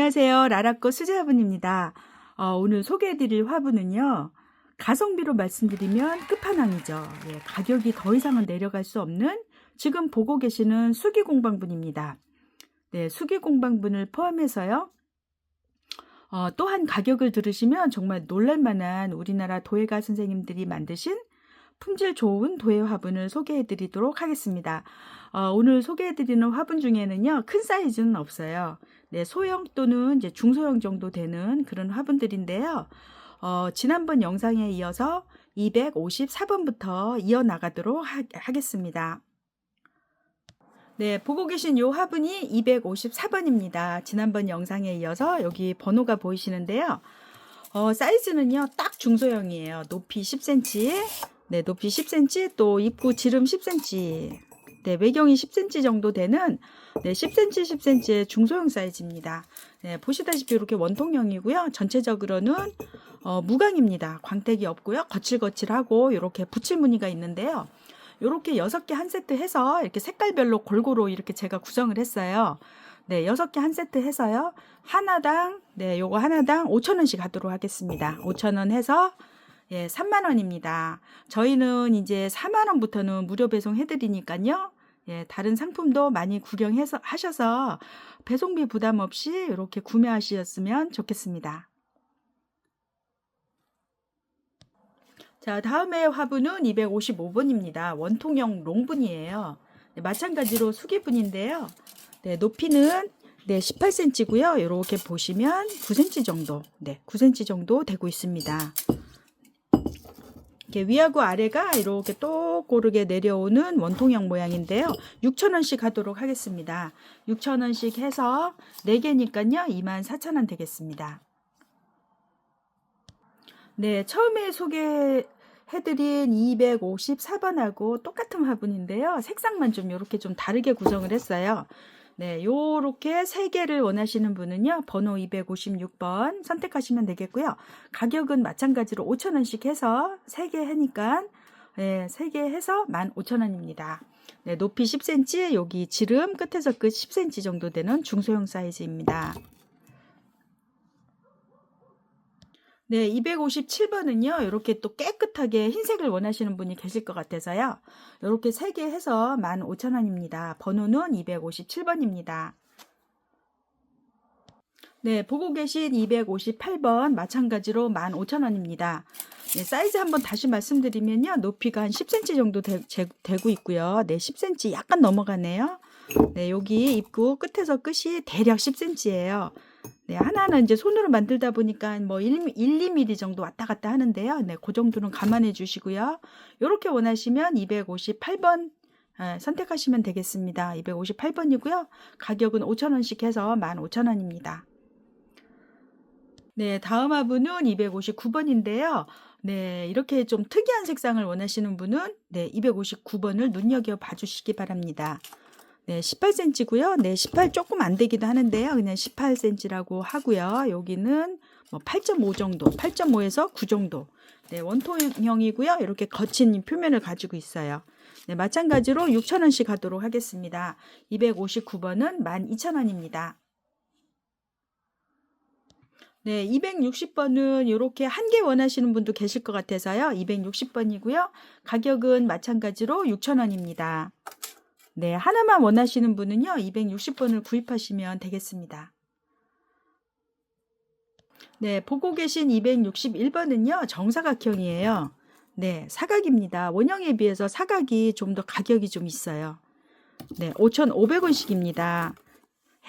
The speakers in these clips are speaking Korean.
안녕하세요. 라라꺼 수제화분입니다. 오늘 소개해드릴 화분은요. 가성비로 말씀드리면 끝판왕이죠. 예, 가격이 더 이상은 내려갈 수 없는 지금 보고 계시는 수기공방분입니다. 네, 수기공방분을 포함해서요. 또한 가격을 들으시면 정말 놀랄만한 우리나라 도예가 선생님들이 만드신 품질 좋은 도예 화분을 소개해 드리도록 하겠습니다. 오늘 소개해 드리는 화분 중에는요, 큰 사이즈는 없어요. 네, 소형 또는 이제 중소형 정도 되는 그런 화분들인데요. 지난번 영상에 이어서 254번부터 이어나가도록 하겠습니다. 네, 보고 계신 이 화분이 254번입니다. 지난번 영상에 이어서 여기 번호가 보이시는데요. 사이즈는요, 딱 중소형이에요. 높이 10cm, 네, 높이 10cm, 또 입구 지름 10cm, 네, 외경이 10cm 정도 되는 네, 10cm, 10cm의 중소형 사이즈입니다. 네, 보시다시피 이렇게 원통형이고요. 전체적으로는 무광입니다. 광택이 없고요. 거칠거칠하고 이렇게 붙일 무늬가 있는데요. 이렇게 6개 한 세트 해서 이렇게 색깔별로 골고루 이렇게 제가 구성을 했어요. 네, 6개 한 세트 해서요. 하나당, 네, 요거 하나당 5,000원씩 하도록 하겠습니다. 5,000원 해서, 예, 30,000원입니다. 저희는 이제 40,000원부터는 무료 배송 해드리니까요. 예, 다른 상품도 많이 구경해서 하셔서 배송비 부담 없이 이렇게 구매하셨으면 좋겠습니다. 자, 다음에 화분은 255번입니다. 원통형 롱분이에요. 네, 마찬가지로 수기분인데요. 네, 높이는 네, 18cm고요. 이렇게 보시면 9cm 정도, 네, 9cm 정도 되고 있습니다. 이렇게 위하고 아래가 이렇게 똑고르게 내려오는 원통형 모양인데요. 6,000원씩 하도록 하겠습니다. 6,000원씩 해서 4개니까요. 24,000원 되겠습니다. 네, 처음에 소개해드린 254번하고 똑같은 화분인데요. 색상만 좀 이렇게 좀 다르게 구성을 했어요. 네, 요렇게 3개를 원하시는 분은요, 번호 256번 선택하시면 되겠고요. 가격은 마찬가지로 5,000원씩 해서 3개 하니까, 네, 3개 해서 15,000원입니다. 네, 높이 10cm, 여기 지름 끝에서 끝 10cm 정도 되는 중소형 사이즈입니다. 네, 257번은요, 이렇게 또 깨끗하게 흰색을 원하시는 분이 계실 것 같아서요. 이렇게 3개 해서 15,000원입니다. 번호는 257번입니다. 네, 보고 계신 258번 마찬가지로 15,000원입니다. 네, 사이즈 한번 다시 말씀드리면요, 높이가 한 10cm 정도 되고 있고요. 네, 10cm 약간 넘어가네요. 네, 여기 입구 끝에서 끝이 대략 10cm예요. 네, 하나는 이제 손으로 만들다 보니까 뭐 2mm 정도 왔다 갔다 하는데요. 네, 그 정도는 감안해 주시고요. 이렇게 원하시면 258번 선택하시면 되겠습니다. 258번이고요. 가격은 5,000원씩 해서 15,000원입니다. 네, 다음 화분은 259번인데요. 네, 이렇게 좀 특이한 색상을 원하시는 분은 네, 259번을 눈여겨 봐주시기 바랍니다. 네, 18cm고요. 네, 18 조금 안 되기도 하는데요. 그냥 18cm라고 하고요. 여기는 뭐 8.5 정도, 8.5에서 9 정도. 네, 원통형이고요. 이렇게 거친 표면을 가지고 있어요. 네, 마찬가지로 6,000원씩 하도록 하겠습니다. 259번은 12,000원입니다. 네, 260번은 이렇게 한 개 원하시는 분도 계실 것 같아서요. 260번이고요. 가격은 마찬가지로 6,000원입니다. 네, 하나만 원하시는 분은요, 260번을 구입하시면 되겠습니다. 네, 보고 계신 261번은요, 정사각형이에요. 네, 사각입니다. 원형에 비해서 사각이 좀 더 가격이 좀 있어요. 네, 5,500원씩입니다.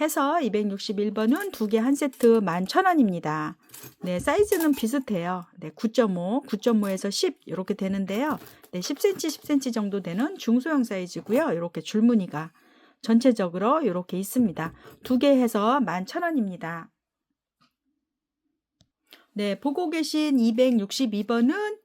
해서 261번은 2개 한 세트 11,000원입니다. 네, 사이즈는 비슷해요. 네, 9.5, 9.5에서 10 이렇게 되는데요. 네, 10cm, 10cm 정도 되는 중소형 사이즈고요. 이렇게 줄무늬가 전체적으로 이렇게 있습니다. 2개 해서 11,000원입니다. 네, 보고 계신 262번은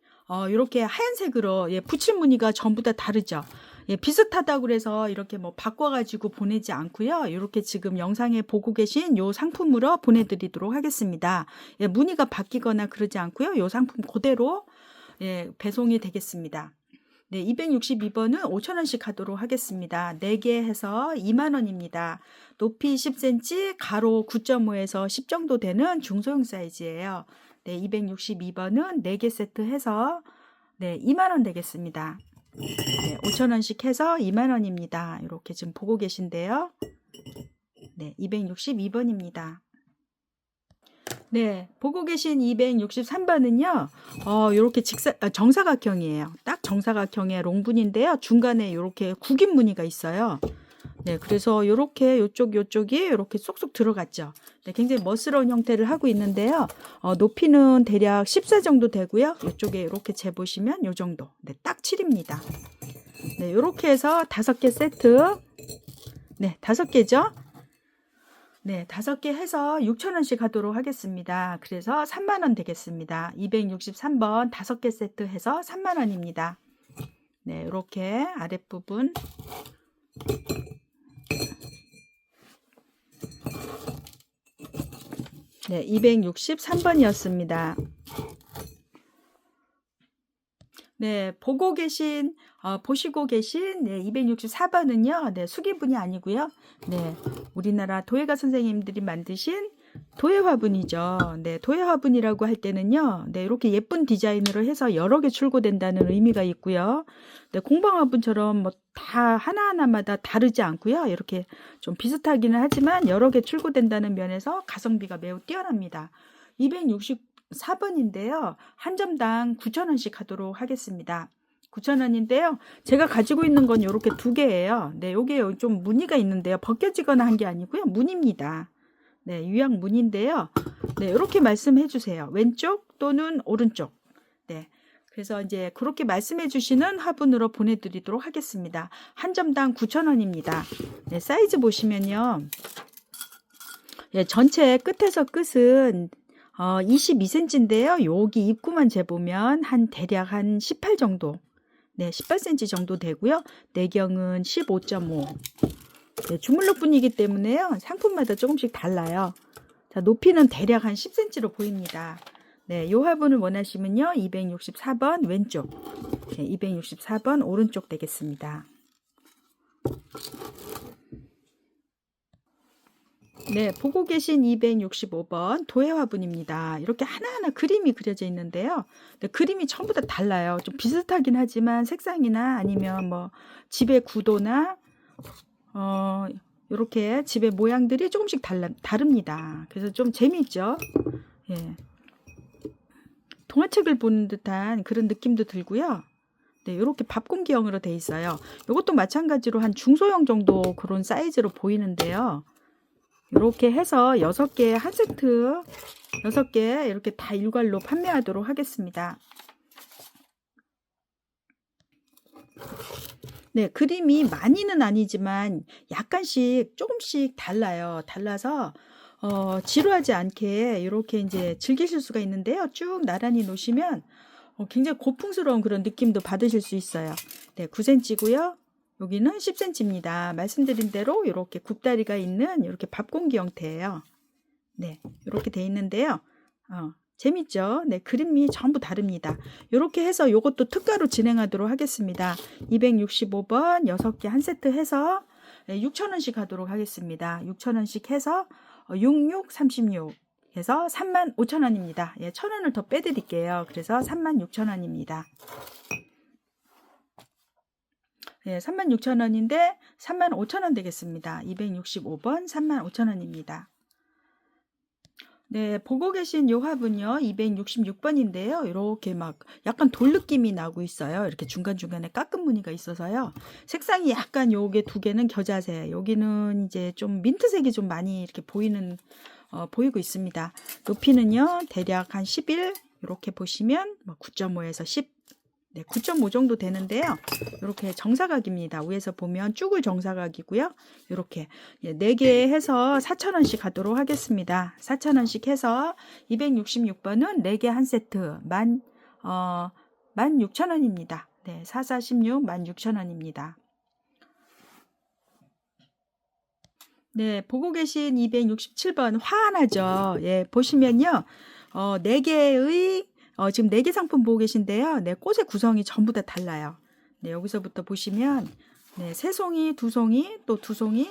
이렇게 하얀색으로 붙일 무늬가 전부 다 다르죠. 예, 비슷하다고 그래서 이렇게 뭐 바꿔가지고 보내지 않고요. 이렇게 지금 영상에 보고 계신 요 상품으로 보내드리도록 하겠습니다. 예, 무늬가 바뀌거나 그러지 않고요. 요 상품 그대로 예, 배송이 되겠습니다. 네, 262번은 5,000원씩 하도록 하겠습니다. 4개 해서 20,000원입니다. 높이 10cm, 가로 9.5에서 10 정도 되는 중소형 사이즈예요. 네, 262번은 4개 세트 해서 네, 20,000원 되겠습니다. 네, 5,000원씩 해서 20,000원입니다. 이렇게 지금 보고 계신데요. 네, 262번입니다. 네, 보고 계신 263번은요, 요렇게 정사각형이에요. 딱 정사각형의 롱분인데요. 중간에 요렇게 구긴 무늬가 있어요. 네, 그래서 요렇게 요쪽이 이렇게 쏙쏙 들어갔죠. 네, 굉장히 멋스러운 형태를 하고 있는데요. 높이는 대략 14 정도 되고요. 요쪽에 이렇게 재보시면 요 정도. 네, 딱 7입니다. 네, 요렇게 해서 5개 세트. 네, 5개죠. 네, 5개 해서 6,000원씩 하도록 하겠습니다. 그래서 30,000원 되겠습니다. 263번 5개 세트 해서 30,000원입니다. 네, 이렇게 아랫부분 네, 263번이었습니다. 네, 보시고 계신 네, 264번은요, 네, 수기분이 아니고요. 네, 우리나라 도예가 선생님들이 만드신 도예 화분이죠. 네, 도예 화분이라고 할 때는요, 네, 이렇게 예쁜 디자인으로 해서 여러 개 출고된다는 의미가 있고요. 네, 공방 화분처럼 뭐 다 하나하나마다 다르지 않고요. 이렇게 좀 비슷하기는 하지만 여러 개 출고된다는 면에서 가성비가 매우 뛰어납니다. 264번인데요. 한 점당 9,000원씩 하도록 하겠습니다. 9,000원인데요. 제가 가지고 있는 건 이렇게 2개예요. 네, 요게 좀 무늬가 있는데요. 벗겨지거나 한 게 아니고요. 무늬입니다. 네, 유약 무늬인데요. 네, 이렇게 말씀해 주세요. 왼쪽 또는 오른쪽. 네. 그래서 이제 그렇게 말씀해 주시는 화분으로 보내드리도록 하겠습니다. 한 점당 9,000원입니다. 네, 사이즈 보시면요. 예, 전체 끝에서 끝은 22cm인데요. 여기 입구만 재보면 대략 한 18 정도. 네, 18cm 정도 되고요. 내경은 15.5. 네, 주물럭분이기 때문에요. 상품마다 조금씩 달라요. 자, 높이는 대략 한 10cm로 보입니다. 네, 이 화분을 원하시면요. 264번 왼쪽, 네, 264번 오른쪽 되겠습니다. 네, 보고 계신 265번 도예 화분입니다. 이렇게 하나하나 그림이 그려져 있는데요. 네, 그림이 전부 다 달라요. 좀 비슷하긴 하지만 색상이나 아니면 뭐 집의 구도나 이렇게 집의 모양들이 조금씩 다릅니다. 그래서 좀 재미있죠. 예. 동화책을 보는 듯한 그런 느낌도 들고요. 네, 이렇게 밥공기형으로 돼 있어요. 이것도 마찬가지로 한 중소형 정도 그런 사이즈로 보이는데요. 이렇게 해서 6개 한 세트 6개 이렇게 다 일괄로 판매하도록 하겠습니다. 네, 그림이 많이는 아니지만 약간씩 조금씩 달라요. 달라서 지루하지 않게 이렇게 이제 즐기실 수가 있는데요. 쭉 나란히 놓으시면 굉장히 고풍스러운 그런 느낌도 받으실 수 있어요. 네, 9cm고요. 여기는 10cm입니다. 말씀드린 대로 이렇게 굽다리가 있는 이렇게 밥공기 형태예요. 네, 이렇게 돼 있는데요. 재밌죠? 네, 그림이 전부 다릅니다. 이렇게 해서 이것도 특가로 진행하도록 하겠습니다. 265번 6개 한 세트 해서 6,000원씩 하도록 하겠습니다. 6,000원씩 해서 66, 36 해서 35,000원입니다. 예, 1,000원을 더 빼드릴게요. 그래서 36,000원입니다. 네, 36,000원인데 35,000원 되겠습니다. 265번 35,000원입니다. 네, 보고 계신 요 화분요 266번인데요. 이렇게 막 약간 돌 느낌이 나고 있어요. 이렇게 중간중간에 깎은 무늬가 있어서요. 색상이 약간 요게 2개는 겨자색, 여기는 이제 좀 민트색이 좀 많이 이렇게 보이고 있습니다. 높이는요 대략 한 11 이렇게 보시면 뭐 9.5에서 10 네, 9.5 정도 되는데요. 이렇게 정사각입니다. 위에서 보면 쭈글 정사각이고요. 이렇게 4개 해서 4,000원씩 하도록 하겠습니다. 4,000원씩 해서 266번은 4개 한 세트 16,000원입니다. 네, 4416 16,000원입니다. 네, 보고 계신 267번 화하나죠. 예, 보시면요. 4개의 지금 4개 상품 보고 계신데요. 네, 꽃의 구성이 전부 다 달라요. 네, 여기서부터 보시면 네, 세 송이, 두 송이, 또 두 송이,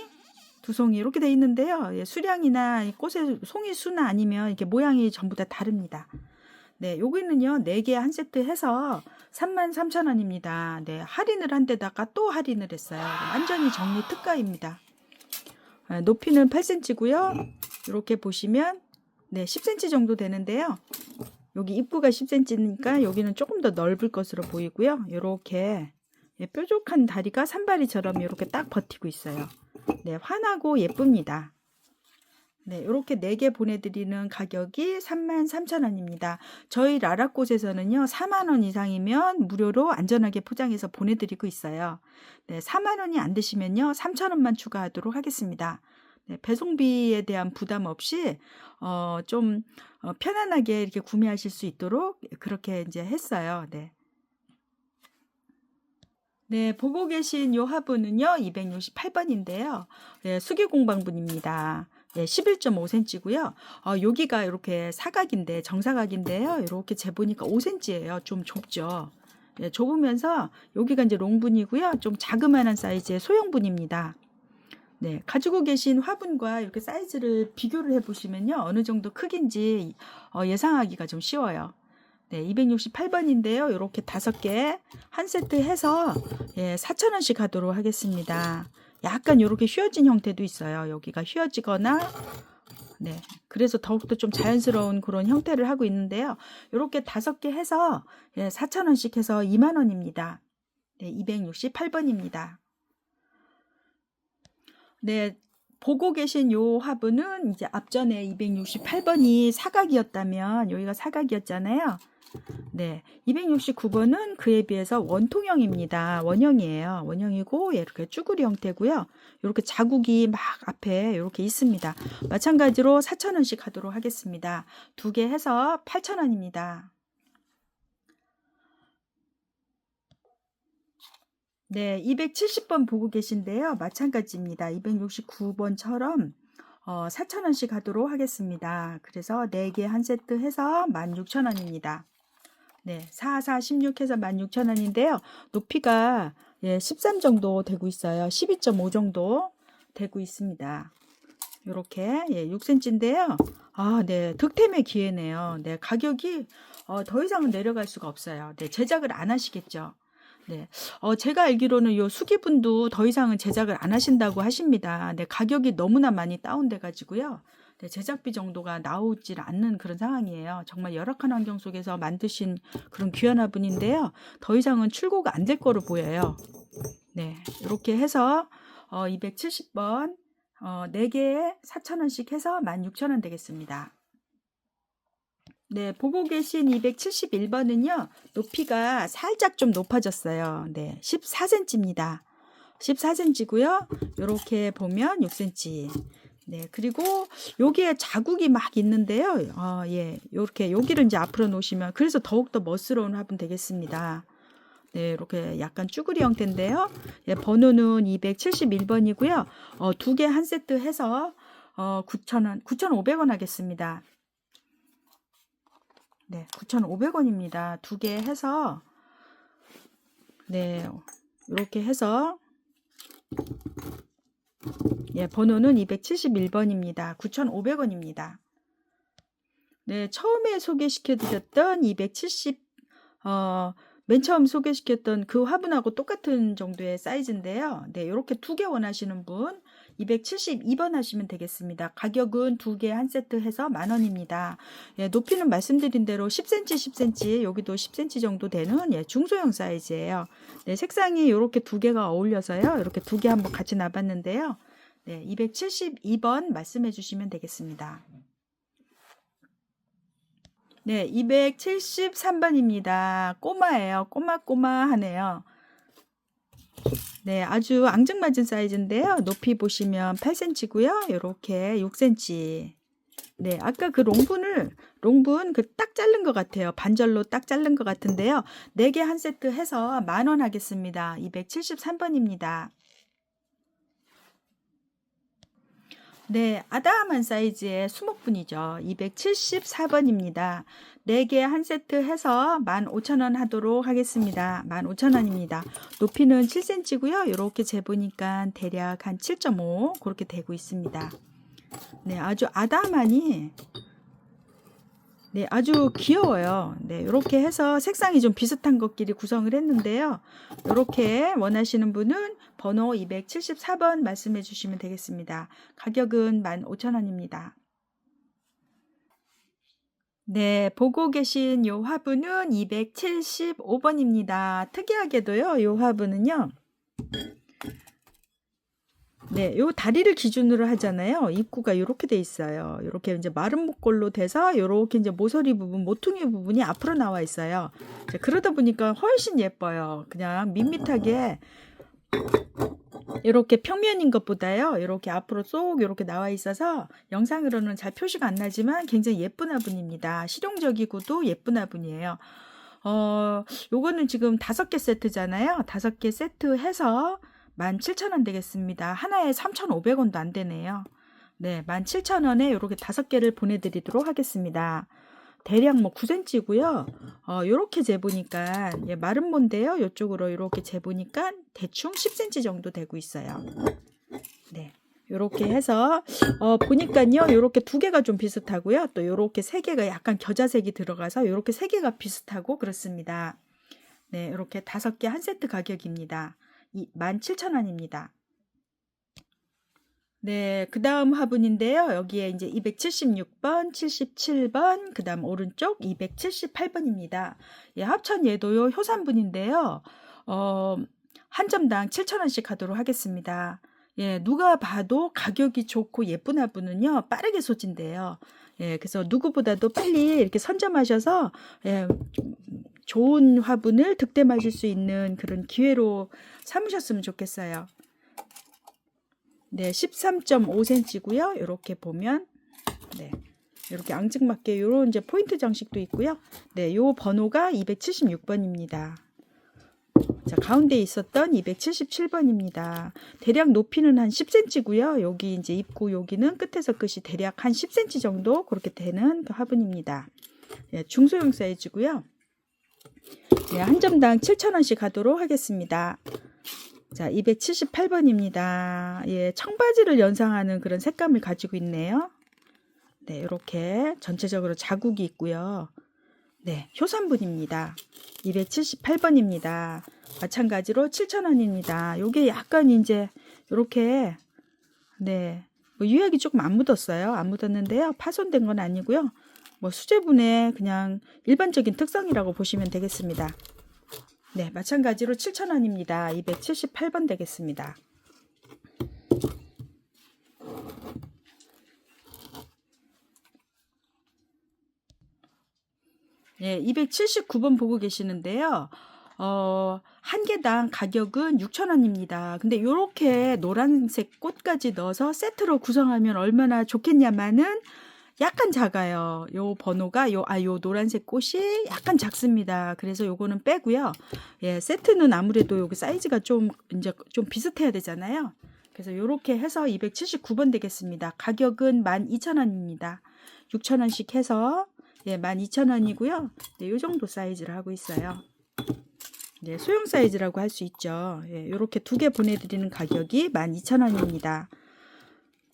두 송이 이렇게 돼 있는데요. 예, 수량이나 이 꽃의 송이 수나 아니면 이렇게 모양이 전부 다 다릅니다. 네, 여기는요, 4개 한 세트 해서 33,000원입니다. 네, 할인을 한 데다가 또 할인을 했어요. 완전히 정리 특가입니다. 높이는 8cm고요. 이렇게 보시면 네, 10cm 정도 되는데요. 여기 입구가 10cm니까 여기는 조금 더 넓을 것으로 보이고요. 이렇게 뾰족한 다리가 산발이처럼 이렇게 딱 버티고 있어요. 네, 환하고 예쁩니다. 네, 이렇게 4개 보내드리는 가격이 33,000원입니다. 저희 라라꽃에서는요, 4만원 이상이면 무료로 안전하게 포장해서 보내드리고 있어요. 네, 4만원이 안 되시면요, 3,000원만 추가하도록 하겠습니다. 네, 배송비에 대한 부담 없이 좀 편안하게 이렇게 구매하실 수 있도록 그렇게 이제 했어요. 네. 네, 보고 계신 요 화분은요, 268번인데요. 네, 수기공방분입니다. 네, 11.5cm고요. 여기가 이렇게 사각인데, 정사각인데요. 이렇게 재보니까 5cm예요. 좀 좁죠. 네, 좁으면서 여기가 이제 롱분이고요. 좀 자그마한 사이즈의 소형분입니다. 네, 가지고 계신 화분과 이렇게 사이즈를 비교를 해보시면요. 어느 정도 크긴지 예상하기가 좀 쉬워요. 네, 268번인데요. 이렇게 5개 한 세트 해서 4,000원씩 하도록 하겠습니다. 약간 이렇게 휘어진 형태도 있어요. 여기가 휘어지거나 네, 그래서 더욱더 좀 자연스러운 그런 형태를 하고 있는데요. 이렇게 5개 해서 4,000원씩 해서 2만원입니다. 네, 268번입니다. 네, 보고 계신 요 화분은 이제 앞전에 268번이 사각이었다면 여기가 사각이었잖아요. 네, 269번은 그에 비해서 원통형입니다. 원형이에요. 원형이고 이렇게 쭈구리 형태고요. 이렇게 자국이 막 앞에 이렇게 있습니다. 마찬가지로 4,000원씩 하도록 하겠습니다. 2개 해서 8,000원입니다. 네, 270번 보고 계신데요. 마찬가지입니다. 269번처럼 4,000원씩 하도록 하겠습니다. 그래서 4개 한 세트 해서 16,000원입니다. 네, 4, 4, 16 해서 16,000원인데요. 높이가 13 정도 되고 있어요. 12.5 정도 되고 있습니다. 이렇게 6cm인데요. 아, 네, 득템의 기회네요. 네, 가격이 더 이상은 내려갈 수가 없어요. 네, 제작을 안 하시겠죠. 네, 제가 알기로는 요 수기분도 더 이상은 제작을 안 하신다고 하십니다. 네, 가격이 너무나 많이 다운돼 가지고요. 네, 제작비 정도가 나오질 않는 그런 상황이에요. 정말 열악한 환경 속에서 만드신 그런 귀한 화분인데요. 더 이상은 출고가 안 될 거로 보여요. 네, 이렇게 해서 270번 4개에 4,000원씩 해서 16,000원 되겠습니다. 네, 보고 계신 271번은요, 높이가 살짝 좀 높아졌어요. 네, 14cm입니다. 14cm고요. 이렇게 보면 6cm. 네, 그리고 여기에 자국이 막 있는데요. 예, 이렇게 여기를 이제 앞으로 놓으시면 그래서 더욱더 멋스러운 화분 되겠습니다. 네, 이렇게 약간 쭈구리 형태인데요. 예, 번호는 271번이고요. 2개 한 세트 해서 9,000원, 9,500원 하겠습니다. 네, 9,500원입니다. 2개 해서 네, 이렇게 해서 번호는 271번입니다. 9,500원입니다. 네, 처음에 소개시켜드렸던 맨 처음 소개시켰던 그 화분하고 똑같은 정도의 사이즈인데요. 네, 이렇게 2개 원하시는 분 272번 하시면 되겠습니다. 가격은 2개 한 세트 해서 10,000원입니다. 예, 높이는 말씀드린 대로 10cm, 10cm, 여기도 10cm 정도 되는 중소형 사이즈예요. 네, 색상이 이렇게 2개가 어울려서요. 이렇게 2개 한번 같이 놔봤는데요. 네, 272번 말씀해 주시면 되겠습니다. 네, 273번입니다. 꼬마예요. 꼬마하네요. 네, 아주 앙증맞은 사이즈인데요. 높이 보시면 8cm고요. 이렇게 6cm. 네, 아까 그 롱분 그 딱 자른 것 같아요. 반절로 딱 자른 것 같은데요. 4개 한 세트 해서 10,000원 하겠습니다. 273번입니다. 네, 아담한 사이즈의 수목분이죠. 274번입니다. 4개 한 세트 해서 15,000원 하도록 하겠습니다. 15,000원입니다. 높이는 7cm고요. 이렇게 재보니까 대략 한 7.5 그렇게 되고 있습니다. 네, 아주 아담하니 네, 아주 귀여워요. 네, 이렇게 해서 색상이 좀 비슷한 것끼리 구성을 했는데요. 이렇게 원하시는 분은 번호 274번 말씀해 주시면 되겠습니다. 가격은 15,000원입니다. 네, 보고 계신 요 화분은 275번입니다. 특이하게도요, 요 화분은요. 네, 요 다리를 기준으로 하잖아요. 입구가 이렇게 돼 있어요. 이렇게 이제 마른 목골로 돼서 이렇게 이제 모서리 부분, 모퉁이 부분이 앞으로 나와 있어요. 그러다 보니까 훨씬 예뻐요. 그냥 밋밋하게 이렇게 평면인 것보다요. 이렇게 앞으로 쏙 이렇게 나와 있어서 영상으로는 잘 표시가 안 나지만 굉장히 예쁜 화분입니다. 실용적이고도 예쁜 화분이에요. 요거는 지금 5개 세트잖아요. 5개 세트 해서 17,000원 되겠습니다. 하나에 3,500원도 안 되네요. 네, 17,000원에 이렇게 5개를 보내드리도록 하겠습니다. 대략 뭐 9cm고요. 요렇게 재보니까 마른 뭔데요. 이쪽으로 이렇게 재보니까 대충 10cm 정도 되고 있어요. 네. 요렇게 해서 보니까요. 요렇게 2개가 좀 비슷하고요. 또 요렇게 3개가 약간 겨자색이 들어가서 요렇게 3개가 비슷하고 그렇습니다. 네, 이렇게 5개 한 세트 가격입니다. 17,000원입니다. 네, 그 다음 화분인데요. 여기에 이제 276번, 77번, 그 다음 오른쪽 278번입니다. 예, 합천 얘도요, 효산분인데요. 한 점당 7,000원씩 하도록 하겠습니다. 예, 누가 봐도 가격이 좋고 예쁜 화분은요, 빠르게 소진돼요. 예, 그래서 누구보다도 빨리 이렇게 선점하셔서, 예, 좋은 화분을 득템하실 수 있는 그런 기회로 삼으셨으면 좋겠어요. 네, 13.5cm고요. 이렇게 보면 네, 이렇게 앙증맞게 이런 이제 포인트 장식도 있고요. 네, 요 번호가 276번입니다. 자, 가운데 있었던 277번입니다. 대략 높이는 한 10cm고요. 여기 이제 입구 여기는 끝에서 끝이 대략 한 10cm 정도 그렇게 되는 그 화분입니다. 네, 중소형 사이즈고요. 네, 한 점당 7,000원씩 하도록 하겠습니다. 자, 278번입니다. 예, 청바지를 연상하는 그런 색감을 가지고 있네요. 네, 이렇게 전체적으로 자국이 있고요. 네, 효산분입니다. 278번입니다. 마찬가지로 7,000원입니다. 요게 약간 이제 이렇게 네, 뭐 유약이 조금 안 묻었어요. 안 묻었는데요. 파손된 건 아니고요. 뭐 수제분의 그냥 일반적인 특성이라고 보시면 되겠습니다. 네, 마찬가지로 7,000원입니다. 278번 되겠습니다. 네, 279번 보고 계시는데요. 한 개당 가격은 6,000원입니다. 근데 이렇게 노란색 꽃까지 넣어서 세트로 구성하면 얼마나 좋겠냐마는 약간 작아요. 요 번호가 요 노란색 꽃이 약간 작습니다. 그래서 요거는 빼고요. 예, 세트는 아무래도 여기 사이즈가 좀 이제 좀 비슷해야 되잖아요. 그래서 요렇게 해서 279번 되겠습니다. 가격은 12,000원입니다. 6,000원씩 해서 예, 12,000원이고요. 네, 요 정도 사이즈를 하고 있어요. 네, 소형 사이즈라고 할 수 있죠. 예, 요렇게 2개 보내드리는 가격이 12,000원입니다.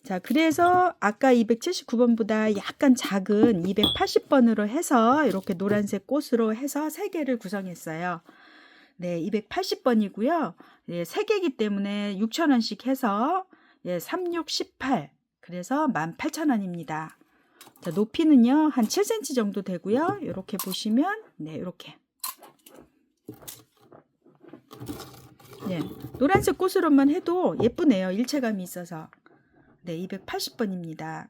자, 그래서 아까 279번보다 약간 작은 280번으로 해서 이렇게 노란색 꽃으로 해서 3개를 구성했어요. 네, 280번이고요. 예, 3개이기 때문에 6,000원씩 해서 예, 3618. 그래서 18,000원입니다. 자, 높이는요, 한 7cm 정도 되고요. 이렇게 보시면 네, 이렇게. 네, 노란색 꽃으로만 해도 예쁘네요. 일체감이 있어서. 네, 280번입니다.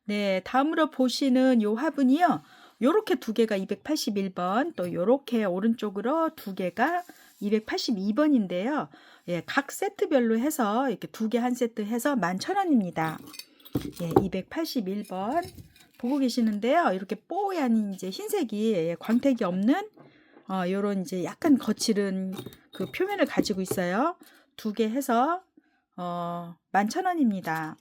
네, 다음으로 보시는 요 화분이요. 요렇게 2개가 281번, 또 요렇게 오른쪽으로 2개가 282번인데요. 예, 각 세트별로 해서 이렇게 2개 한 세트 해서 11,000원입니다. 예, 281번 보고 계시는데요. 이렇게 뽀얀 이제 흰색이 예, 광택이 없는 요런 이제 약간 거칠은 그 표면을 가지고 있어요. 2개 해서 11,000원입니다.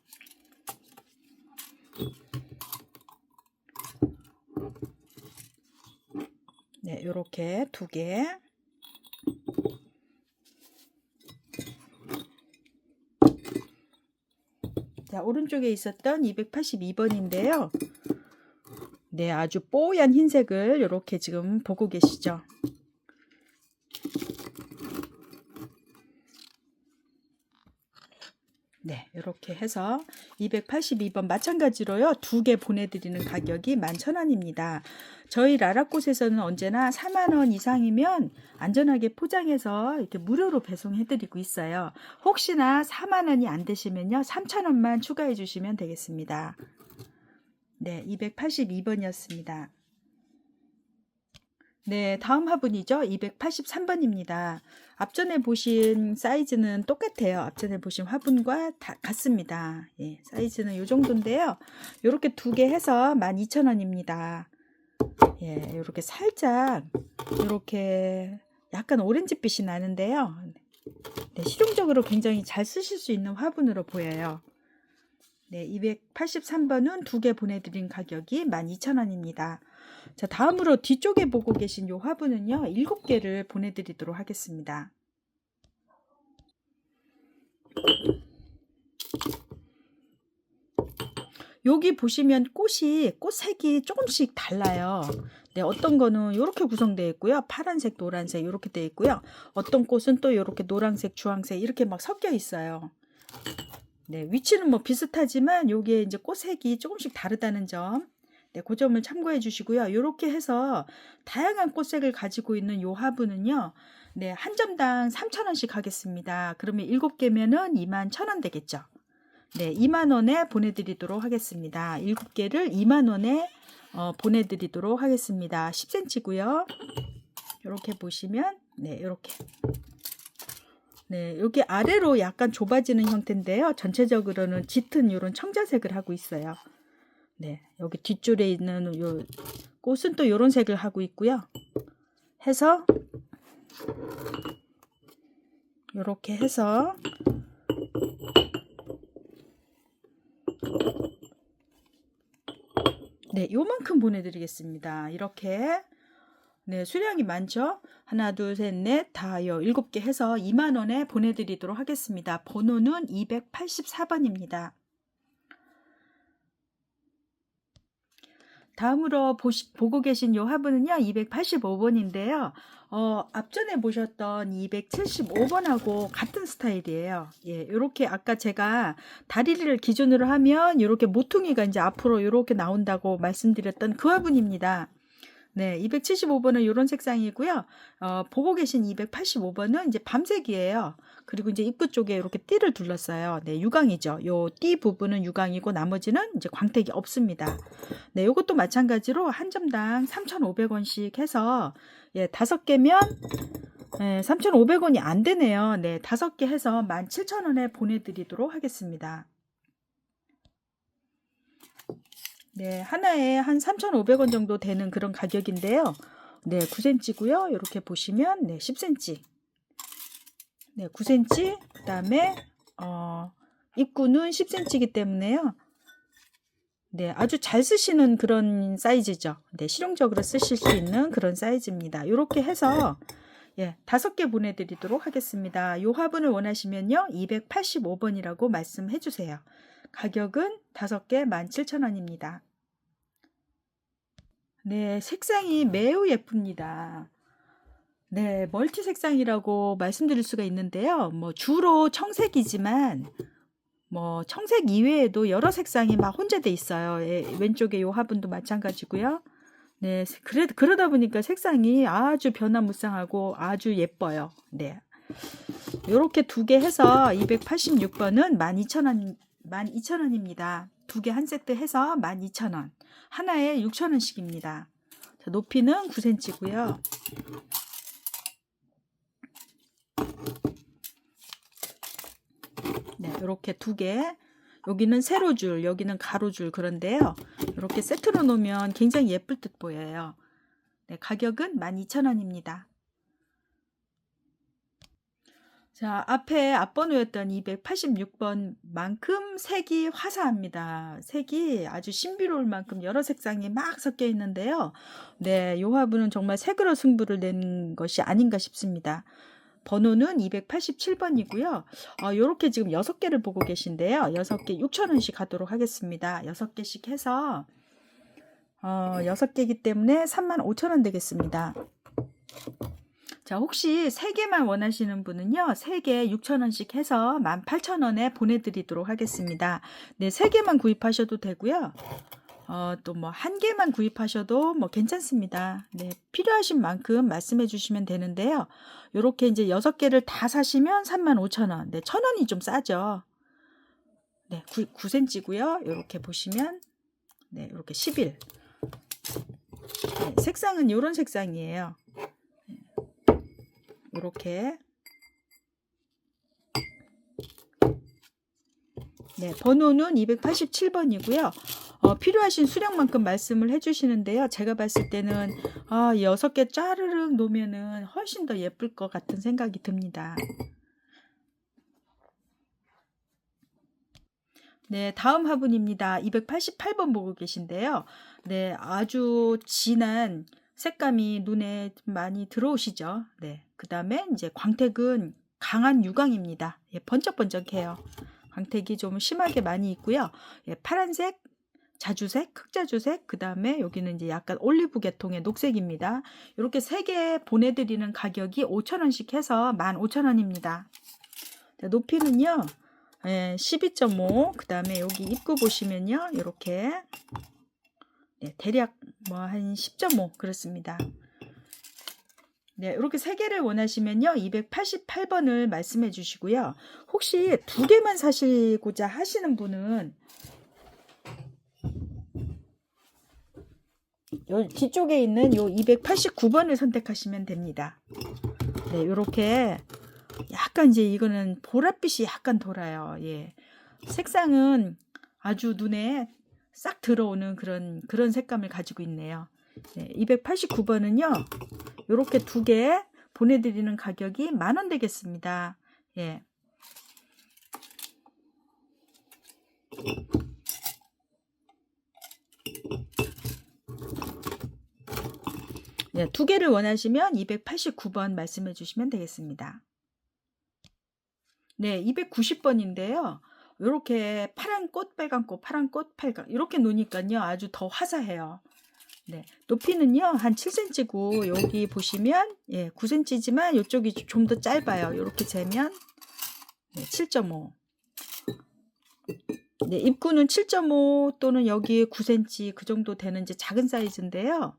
네, 요렇게 2개. 자, 오른쪽에 있었던 282번인데요. 네, 아주 뽀얀 흰색을 이렇게 지금 보고 계시죠. 네, 이렇게 해서 282번 마찬가지로요. 2개 보내드리는 가격이 11,000원입니다. 저희 라라꽃에서는 언제나 4만원 이상이면 안전하게 포장해서 이렇게 무료로 배송해드리고 있어요. 혹시나 4만원이 안 되시면요. 3,000원만 추가해 주시면 되겠습니다. 네, 282번이었습니다. 네, 다음 화분이죠. 283번입니다. 앞전에 보신 사이즈는 똑같아요. 앞전에 보신 화분과 같습니다. 예, 사이즈는 이 정도인데요. 이렇게 2개 해서 12,000원입니다. 예, 이렇게 살짝 이렇게 약간 오렌지빛이 나는데요. 네, 실용적으로 굉장히 잘 쓰실 수 있는 화분으로 보여요. 네, 283번은 2개 보내드린 가격이 12,000원입니다. 자, 다음으로 뒤쪽에 보고 계신 이 화분은요, 7개를 보내드리도록 하겠습니다. 여기 보시면 꽃색이 조금씩 달라요. 네, 어떤 거는 이렇게 구성되어 있고요. 파란색, 노란색 이렇게 되어 있고요. 어떤 꽃은 또 이렇게 노란색, 주황색 이렇게 막 섞여 있어요. 네, 위치는 뭐 비슷하지만 요게 이제 꽃색이 조금씩 다르다는 점. 네, 그 점을 참고해 주시고요. 이렇게 해서 다양한 꽃색을 가지고 있는 요 화분은요. 네, 한 점당 3,000원씩 하겠습니다. 그러면 7개면은 21,000원 되겠죠. 네, 2만원에 보내드리도록 하겠습니다. 7개를 2만원에 보내드리도록 하겠습니다. 10cm고요. 이렇게 보시면 네, 이렇게 네, 여기 아래로 약간 좁아지는 형태인데요. 전체적으로는 짙은 이런 청자색을 하고 있어요. 네, 여기 뒷줄에 있는 요 꽃은 또 이런 색을 하고 있고요. 해서 이렇게 해서 네, 요만큼 보내드리겠습니다. 이렇게 네, 수량이 많죠? 하나, 둘, 셋, 넷, 다, 7개 해서 2만원에 보내드리도록 하겠습니다. 번호는 284번입니다. 다음으로 보고 계신 요 화분은요, 285번인데요. 앞전에 보셨던 275번하고 같은 스타일이에요. 예, 요렇게 아까 제가 다리를 기준으로 하면 요렇게 모퉁이가 이제 앞으로 요렇게 나온다고 말씀드렸던 그 화분입니다. 네, 275번은 이런 색상이고요. 보고 계신 285번은 이제 밤색이에요. 그리고 이제 입구 쪽에 이렇게 띠를 둘렀어요. 네, 유광이죠. 요 띠 부분은 유광이고 나머지는 이제 광택이 없습니다. 네, 이것도 마찬가지로 한 점당 3,500원씩 해서 예, 5개면 예, 3,500원이 안 되네요. 네, 5개 해서 17,000원에 보내드리도록 하겠습니다. 네, 하나에 한 3,500원 정도 되는 그런 가격인데요. 네, 9cm고요. 이렇게 보시면 네, 10cm. 네, 9cm. 그다음에 입구는 10cm이기 때문에요. 네, 아주 잘 쓰시는 그런 사이즈죠. 네, 실용적으로 쓰실 수 있는 그런 사이즈입니다. 이렇게 해서 예, 5개 보내드리도록 하겠습니다. 이 화분을 원하시면요, 285번이라고 말씀해 주세요. 가격은 5개 17,000원입니다. 네, 색상이 매우 예쁩니다. 네, 멀티 색상이라고 말씀드릴 수가 있는데요. 뭐 주로 청색이지만 뭐 청색 이외에도 여러 색상이 막 혼재돼 있어요. 예, 왼쪽에 요 화분도 마찬가지고요. 네, 그러다 보니까 색상이 아주 변화무쌍하고 아주 예뻐요. 네. 요렇게 2개 해서 286번은 12,000원입니다. 2개 한 세트 해서 12,000원. 하나에 6,000원씩입니다. 자, 높이는 9cm고요. 네, 이렇게 2개. 여기는 세로줄, 여기는 가로줄 그런데요. 이렇게 세트로 놓으면 굉장히 예쁠 듯 보여요. 네, 가격은 12,000원입니다. 자, 앞에 앞번호였던 286번만큼 색이 화사합니다. 색이 아주 신비로울 만큼 여러 색상이 막 섞여 있는데요. 네, 요 화분은 정말 색으로 승부를 낸 것이 아닌가 싶습니다. 번호는 287번이고요. 요렇게 지금 6개를 보고 계신데요. 6개 6,000원씩 하도록 하겠습니다. 6개씩 해서 6개이기 때문에 35,000원 되겠습니다. 자, 혹시 3개만 원하시는 분은요, 3개 6,000원씩 해서 18,000원에 보내드리도록 하겠습니다. 네, 3개만 구입하셔도 되고요. 또 뭐 1개만 구입하셔도 뭐 괜찮습니다. 네, 필요하신 만큼 말씀해 주시면 되는데요. 요렇게 이제 6개를 다 사시면 35,000원. 네, 1,000원이 좀 싸죠. 네, 9cm고요. 요렇게 보시면, 네, 요렇게 11. 네, 색상은 요런 색상이에요. 이렇게. 네, 번호는 287번이고요. 필요하신 수량만큼 말씀을 해주시는데요. 제가 봤을 때는 6개 짜르륵 놓으면은 훨씬 더 예쁠 것 같은 생각이 듭니다. 네, 다음 화분입니다. 288번 보고 계신데요. 네, 아주 진한 색감이 눈에 많이 들어오시죠. 네, 그 다음에 이제 광택은 강한 유광입니다. 예, 번쩍번쩍해요. 광택이 좀 심하게 많이 있고요. 예, 파란색, 자주색, 흑자주색, 그 다음에 여기는 이제 약간 올리브 계통의 녹색입니다. 이렇게 3개 보내드리는 가격이 5,000원씩 해서 15,000원입니다. 높이는요, 12.5, 그 다음에 여기 입구 보시면요, 이렇게 대략 뭐 한 10.5 그렇습니다. 네, 이렇게 3개를 원하시면요, 288번을 말씀해 주시고요. 혹시 2개만 사시고자 하시는 분은 요 뒤쪽에 있는 요 289번을 선택하시면 됩니다. 네, 이렇게 약간 이제 이거는 보랏빛이 약간 돌아요. 예. 색상은 아주 눈에 싹 들어오는 그런 색감을 가지고 있네요. 네, 289번은요. 이렇게 2개 보내드리는 가격이 10,000원 되겠습니다. 예. 네, 2개를 원하시면 289번 말씀해 주시면 되겠습니다. 네, 290번인데요. 이렇게 파란 꽃, 빨간 꽃, 파란 꽃, 빨간 이렇게 놓으니까요. 아주 더 화사해요. 네, 높이는요 한 7cm고 여기 보시면 9cm지만 이쪽이 좀 더 짧아요. 이렇게 재면 7.5. 네, 입구는 7.5 또는 여기 9cm 그 정도 되는 이제 작은 사이즈인데요.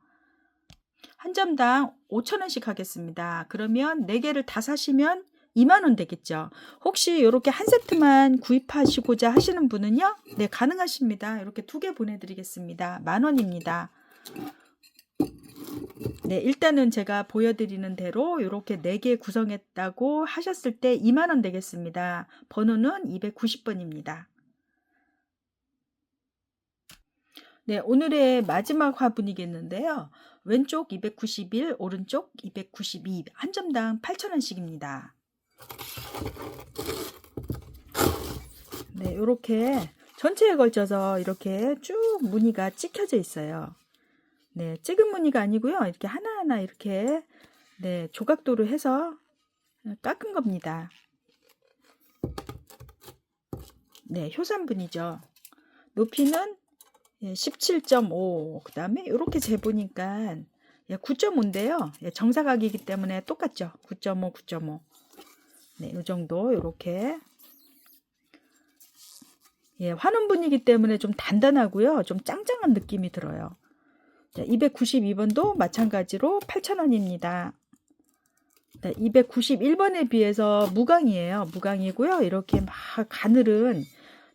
한 점당 5,000원씩 하겠습니다. 그러면 4개를 다 사시면 20,000원 되겠죠. 혹시 이렇게 한 세트만 구입하시고자 하시는 분은요, 네, 가능하십니다. 이렇게 2개 보내드리겠습니다. 10,000원입니다. 네, 일단은 제가 보여드리는 대로 이렇게 4개 구성했다고 하셨을 때 20,000원 되겠습니다. 번호는 290번입니다. 네, 오늘의 마지막 화분이겠는데요. 왼쪽 291, 오른쪽 292, 한 점당 8,000원씩입니다. 네, 이렇게 전체에 걸쳐서 이렇게 쭉 무늬가 찍혀져 있어요. 네, 찍은 무늬가 아니고요. 이렇게 하나하나 이렇게 조각도로 해서 깎은 겁니다. 네, 효산분이죠. 높이는 17.5, 그 다음에 이렇게 재보니까 9.5인데요. 정사각이기 때문에 똑같죠. 9.5, 9.5. 네, 이 정도 이렇게. 환원분이기 때문에 좀 단단하고요. 좀 짱짱한 느낌이 들어요. 자, 292번도 마찬가지로 8,000원입니다. 291번에 비해서 무광이에요. 무광이고요. 이렇게 막 가늘은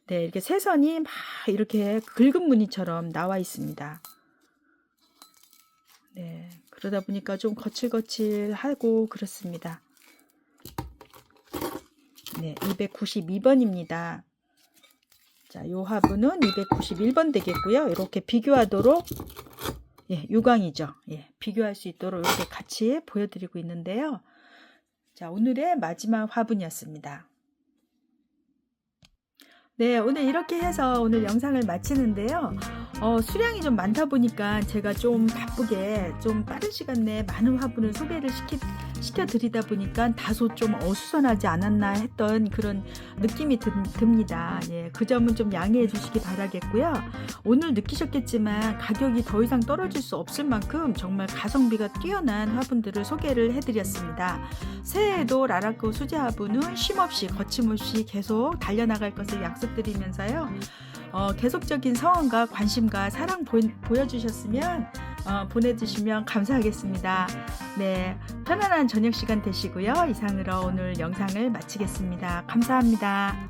이렇게 새선이 막 이렇게 긁은 무늬처럼 나와 있습니다. 네, 그러다 보니까 좀 거칠거칠하고 그렇습니다. 네, 292번입니다. 자, 요 화분은 291번 되겠고요. 이렇게 비교하도록 유광이죠. 비교할 수 있도록 이렇게 같이 보여드리고 있는데요. 자, 오늘의 마지막 화분이었습니다. 네, 오늘 이렇게 해서 오늘 영상을 마치는데요. 수량이 좀 많다 보니까 제가 좀 바쁘게 좀 빠른 시간 내에 많은 화분을 소개를 시켜드리다 보니까 다소 좀 어수선하지 않았나 했던 그런 느낌이 듭니다. 예, 그 점은 좀 양해해 주시기 바라겠고요. 오늘 느끼셨겠지만 가격이 더 이상 떨어질 수 없을 만큼 정말 가성비가 뛰어난 화분들을 소개를 해드렸습니다. 새해에도 라라코 수제 화분은 쉼없이 거침없이 계속 달려나갈 것을 약속드리면서요. 계속적인 성원과 관심과 사랑 보여주셨으면 보내주시면 감사하겠습니다. 네, 편안한 저녁 시간 되시고요. 이상으로 오늘 영상을 마치겠습니다. 감사합니다.